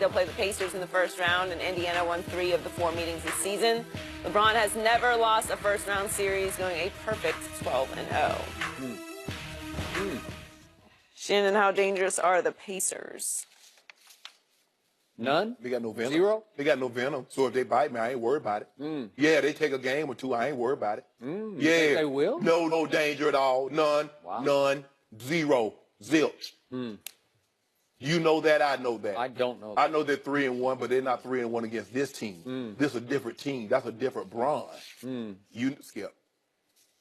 They'll play the Pacers in the first round, and Indiana won 3 of the 4 meetings this season. LeBron has never lost a first-round series, going a perfect 12-0. Shannon, how dangerous are the Pacers? None? They got no venom. 0? They got no venom. So if they bite me, I ain't worried about it. Yeah, they take a game or two. I ain't worried about it. You Yeah. think they will? No danger at all. None. Wow. None. 0. Zilch. You know that. I know that. I don't know that. I know they're 3-1, but they're not 3-1 against this team. This is a different team. That's a different bronze. You, Skip,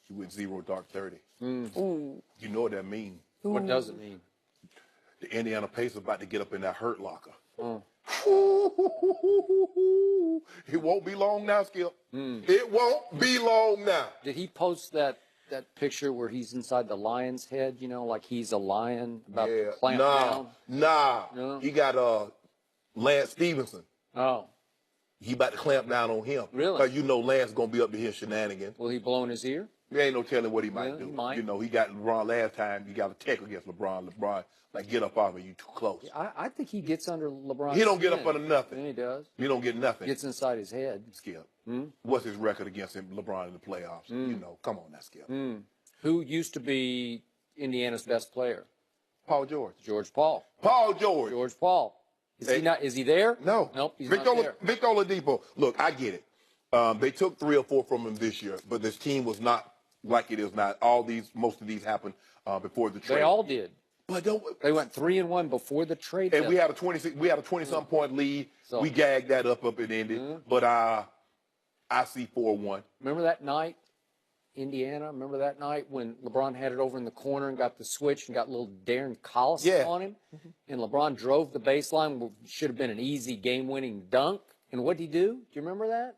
you went 0 dark 30. You know what that means. What does it mean? The Indiana Pacers about to get up in that hurt locker. It won't be long now, Skip. It won't be long now. Did he post that picture where he's inside the lion's head, you know, like he's a lion about to clamp down? Nah. No? He got Lance Stevenson. Oh. He about to clamp down on him. Really? Because you know Lance going to be up to his shenanigans. Will he blow in his ear? There ain't no telling what he might do. He might. You know, he got LeBron last time. He got a tech against LeBron. LeBron, like, get up off of you too close. I think he gets under LeBron's He don't get skin. up under nothing. Yeah, he does. He don't get nothing. Gets inside his head. Skip. What's his record against him, LeBron in the playoffs? You know, come on now, Skip. Who used to be Indiana's best player? Paul George. George Paul. Paul George. George Paul. Is he there? No. Nope, he's Victor not there. Victor Oladipo. Look, I get it. They took 3 or 4 from him this year, but this team was not like it is now. Most of these happened before the trade. They all did. But They went 3-1 before the trade. and we had a 20-some point lead. So- We gagged that up and ended. But I see 4-1. Remember that night, Indiana? Remember that night when LeBron had it over in the corner and got the switch and got little Darren Collison Yeah. on him? And LeBron drove the baseline, should have been an easy game-winning dunk. And what did he do? Do you remember that?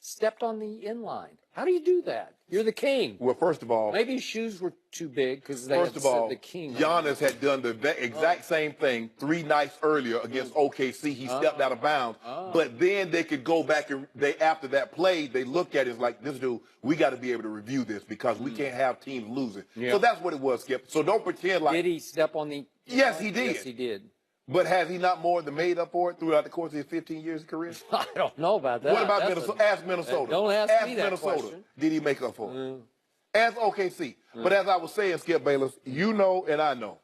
Stepped on the inline. How do you do that? You're the king. Well, first of all, Maybe his shoes were too big because they First had of said all, the king. Giannis had done the exact same thing 3 nights earlier against OKC. He stepped out of bounds. But then they could go back and after that play, they looked at it like, this dude, we got to be able to review this because we can't have teams losing. Yeah. So that's what it was, Skip. So don't pretend like. Did he step on the? Yes, he did. Yes, he did. But has he not more than made up for it throughout the course of his 15 years of career? I don't know about that. What about That's Minnesota? Ask Minnesota. Don't ask me that Minnesota. question. Did he make up for it? Ask OKC. But as I was saying, Skip Bayless, you know and I know.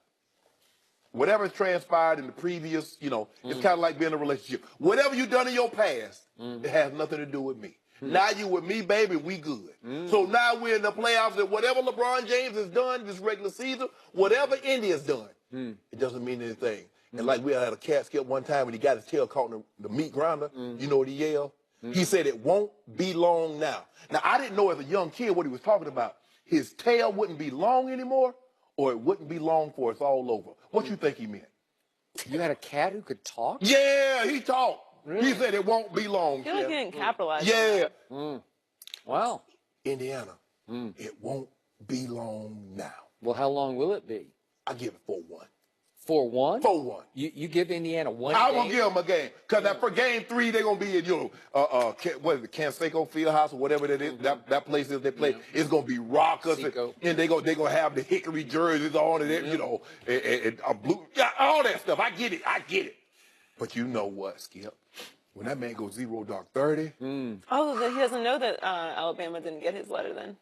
Whatever's transpired in the previous, it's kind of like being in a relationship. Whatever you've done in your past, it has nothing to do with me. Now you with me, baby, we good. So now we're in the playoffs, and whatever LeBron James has done this regular season, whatever India's done, it doesn't mean anything. And like we had a cat, Skip, one time when he got his tail caught in the meat grinder, you know what he yelled? He said, it won't be long now. Now, I didn't know as a young kid what he was talking about. His tail wouldn't be long anymore, or it wouldn't be long for it's all over. What you think he meant? You had a cat who could talk? Yeah, he talked. Really? He said it won't be long. I feel like he didn't capitalize on Yeah. that. Wow. Indiana, it won't be long now. Well, how long will it be? I give it 4-1. 4-1? 4-1. You give Indiana one I game? will give them a game. Because for game 3, they're going to be in, what is it, Canseco Fieldhouse or whatever that is, that place is they play. It's going to be raucous. And they're going to have the hickory jerseys on and, and a blue, all that stuff. I get it. But you know what, Skip? When that man goes 0 dark 30. Oh, he doesn't know that Alabama didn't get his letter then.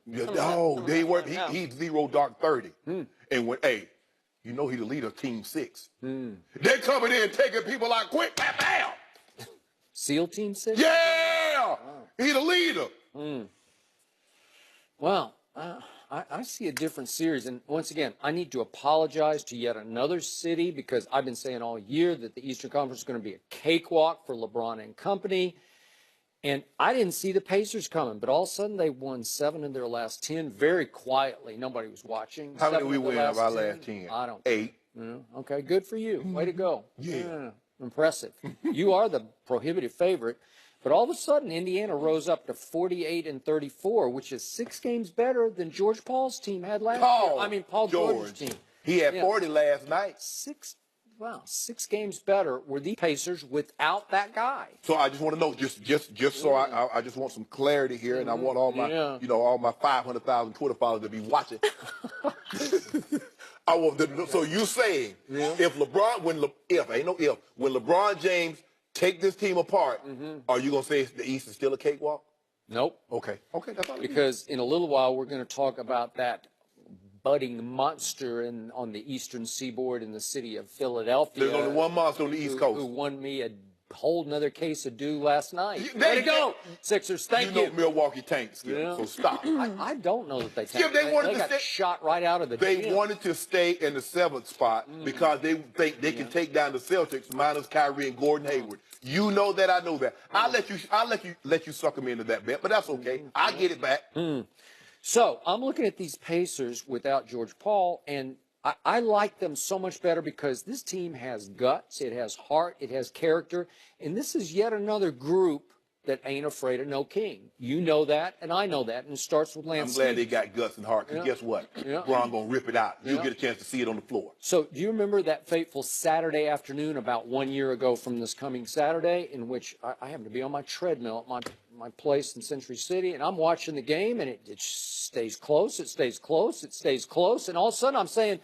He's 0 dark 30. And when, you know he the leader of Team 6. They're coming in taking people out quick. Bam, bam. SEAL Team 6? Yeah! He the leader. Well, I see a different series. And once again, I need to apologize to yet another city because I've been saying all year that the Eastern Conference is going to be a cakewalk for LeBron and company. And I didn't see the Pacers coming, but all of a sudden they won 7 of their last 10 very quietly. Nobody was watching. How many 7 we of the win of our last 10? I don't. 8. Okay, good for you. Way to go. Yeah. Impressive. You are the prohibitive favorite. But all of a sudden, Indiana rose up to 48-34, which is 6 games better than George Paul's team had last year. Paul George's team. He had 40 last night. 6 games better were the Pacers without that guy. So I just want to know, just so I just want some clarity here, and I want all my, all my 500,000 Twitter followers to be watching. Oh, well, so you saying if LeBron, when LeBron James take this team apart, are you gonna say the East is still a cakewalk? Nope. Okay, that's all. Because in a little while we're going to talk about that budding monster on the eastern seaboard in the city of Philadelphia. There's only one monster on the East Coast who won me a whole nother case of dew last night. There you go, Sixers. Thank you. You know Milwaukee tanks, Skip, so stop. I don't know that they Skip, tanked. they wanted to got stay, shot right out of the They gym. wanted to stay in the 7th spot because they think they can take down the Celtics minus Kyrie and Gordon Hayward. You know that, I know that. I'll let you sucker me into that bet, but that's okay. I get it back. So I'm looking at these Pacers without George Paul, and I like them so much better because this team has guts, it has heart, it has character, and this is yet another group that ain't afraid of no king. You know that, and I know that, and it starts with Lance I'm glad they Stevens. got guts and heart, because guess what? Yeah. LeBron going to rip it out. You'll get a chance to see it on the floor. So do you remember that fateful Saturday afternoon about 1 year ago from this coming Saturday in which I happened to be on my treadmill at my place in Century City, and I'm watching the game, and it stays close, it stays close, it stays close, and all of a sudden I'm saying,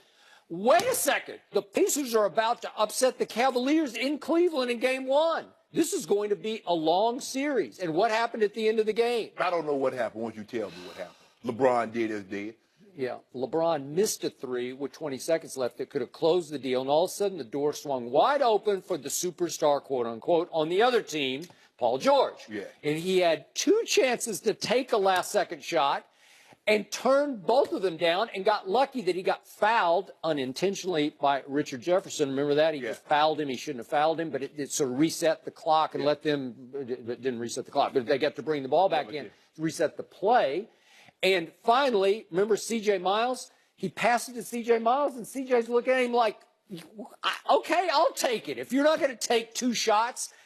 wait a second, the Pacers are about to upset the Cavaliers in Cleveland in Game 1. This is going to be a long series. And what happened at the end of the game? I don't know what happened. Once you tell me what happened. LeBron did as did. Yeah, LeBron missed a three with 20 seconds left that could have closed the deal, and all of a sudden the door swung wide open for the superstar, quote unquote, on the other team, Paul George. Yeah. And he had 2 chances to take a last-second shot and turned both of them down and got lucky that he got fouled unintentionally by Richard Jefferson. Remember that? He just fouled him. He shouldn't have fouled him, but it sort of reset the clock and let them – it didn't reset the clock, but they got to bring the ball back in, reset the play. And finally, remember C.J. Miles? He passed it to C.J. Miles, and C.J.'s looking at him like, okay, I'll take it. If you're not going to take 2 shots –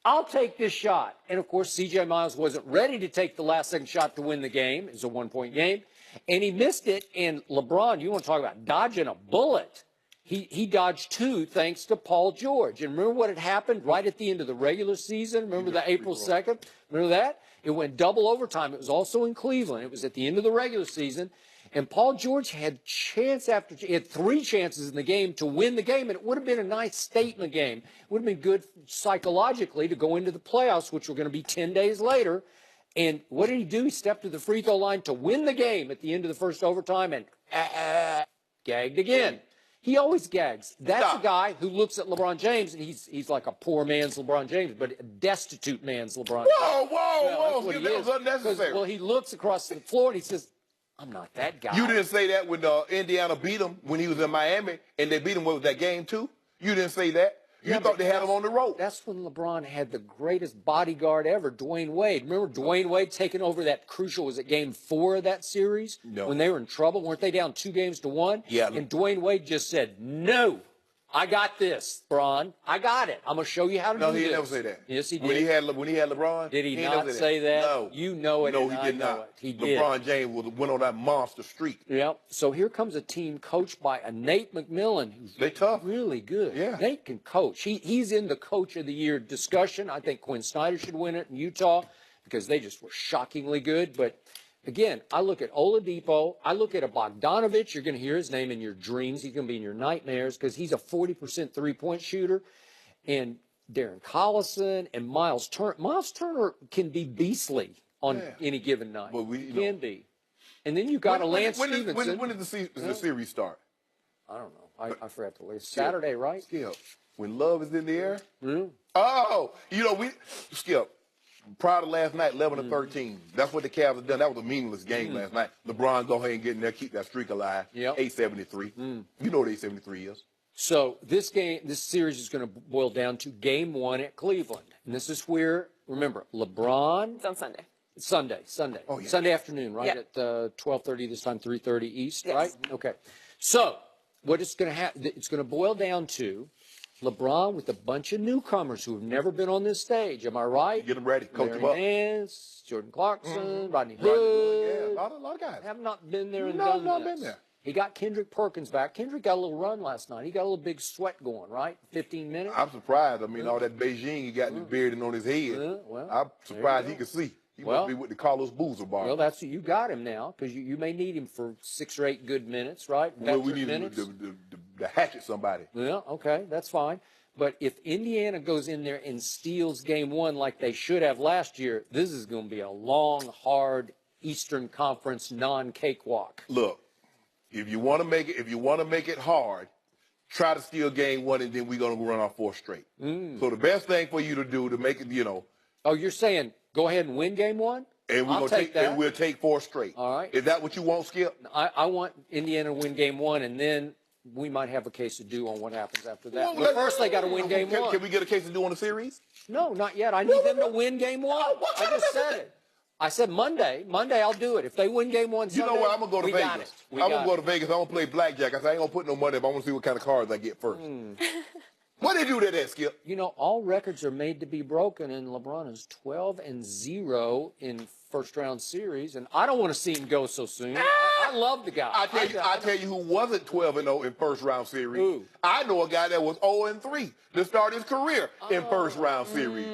I'll take this shot. And, of course, C.J. Miles wasn't ready to take the last-second shot to win the game. It was a 1-point game. And he missed it. And LeBron, you want to talk about dodging a bullet. He dodged 2 thanks to Paul George. And remember what had happened right at the end of the regular season? Remember the April 2nd? Remember that? It went double overtime. It was also in Cleveland. It was at the end of the regular season. And Paul George had chance after he had 3 chances in the game to win the game, and it would have been a nice statement game. It would have been good psychologically to go into the playoffs, which were going to be 10 days later. And what did he do? He stepped to the free throw line to win the game at the end of the first overtime and gagged again. He always gags. That's a guy who looks at LeBron James, and he's like a poor man's LeBron James, but a destitute man's LeBron James. Whoa. That was unnecessary. Well, he looks across the floor, and he says, I'm not that guy. You didn't say that when Indiana beat him when he was in Miami, and they beat him with that game, too? You didn't say that? You thought they had him on the rope. That's when LeBron had the greatest bodyguard ever, Dwayne Wade. Remember Dwayne Wade taking over that crucial, was it game 4 of that series? No. When they were in trouble? Weren't they down 2-1? Yeah. And Dwayne Wade just said, no, I got this, Bron. I got it. I'm going to show you how to do this. No, he didn't ever say that. Yes, he did. When he had LeBron? Did he not say that? No. You know it. No, and he did I know not. it. He did. LeBron James went on that monster streak. Yeah. So here comes a team coached by a Nate McMillan, who's They tough. really good. Yeah. Nate can coach. He's in the Coach of the Year discussion. I think Quinn Snyder should win it in Utah because they just were shockingly good. But again, I look at Oladipo. I look at a Bogdanovich. You're going to hear his name in your dreams. He's going to be in your nightmares because he's a 40% three-point shooter. And Darren Collison and Miles Turner. Miles Turner can be beastly on any given night. But can be. And then you got a Lance Stevenson. When did the series start? I don't know. I forgot the list. Saturday, right? Skip. When love is in the air? Mm. Oh, Skip. Prior to last night, 11-13. That's what the Cavs have done. That was a meaningless game last night. LeBron go ahead and get in there, keep that streak alive. Yep. 873. You know what 873 is. So this series is going to boil down to Game 1 at Cleveland. And this is where, remember, LeBron. It's on Sunday. Sunday. Oh, yeah. Sunday afternoon, right? Yeah. At 12:30 this time, 3:30 East, Yes. right? Okay. So what it's going to happen, it's going to boil down to LeBron with a bunch of newcomers who have never been on this stage. Am I right? Get them ready. Coach them Larry up. Nance, Jordan Clarkson, Rodney Right. Hood. Yeah, a lot of guys. Have not been there and No, done not this. been there. He got Kendrick Perkins back. Kendrick got a little run last night. He got a little big sweat going, right? 15 minutes. I'm surprised. I mean, all that Beijing he got in his beard and on his head. Well, I'm surprised he could see. He Well- must be with the Carlos Boozer bar. Well, you got him now because you may need him for 6 or 8 good minutes, right? Well, we Veteran need minutes. to hatchet somebody. Well, okay, that's fine. But if Indiana goes in there and steals game 1 like they should have last year, this is going to be a long, hard Eastern Conference non-cakewalk. Look, if you want to make it hard, try to steal game 1, and then we're gonna run off 4 straight. So the best thing for you to do to make it, Oh, you're saying go ahead and win game 1? and we're I'll gonna take that. and we'll take 4 straight. All right. Is that what you want, Skip? I want Indiana to win game 1, and then we might have a case to do on what happens after that. Well, But first, they got to win game 1. Can we get a case to do on the series? No, not yet. I need them to win game 1. I just said it. I said Monday. Monday, I'll do it. If they win game 1 You Sunday, know what? I'm gonna go to we got Vegas. it. I'm gonna go to Vegas. I'm gonna play blackjack. I said I ain't gonna put no money up. I want to see what kind of cards I get first. What they do that, Skip? You know, all records are made to be broken, and LeBron is 12-0 in first-round series, and I don't want to see him go so soon. I love the guy. I tell you who wasn't 12-0 in first round series. Who? I know a guy that was 0-3 to start his career in first round series.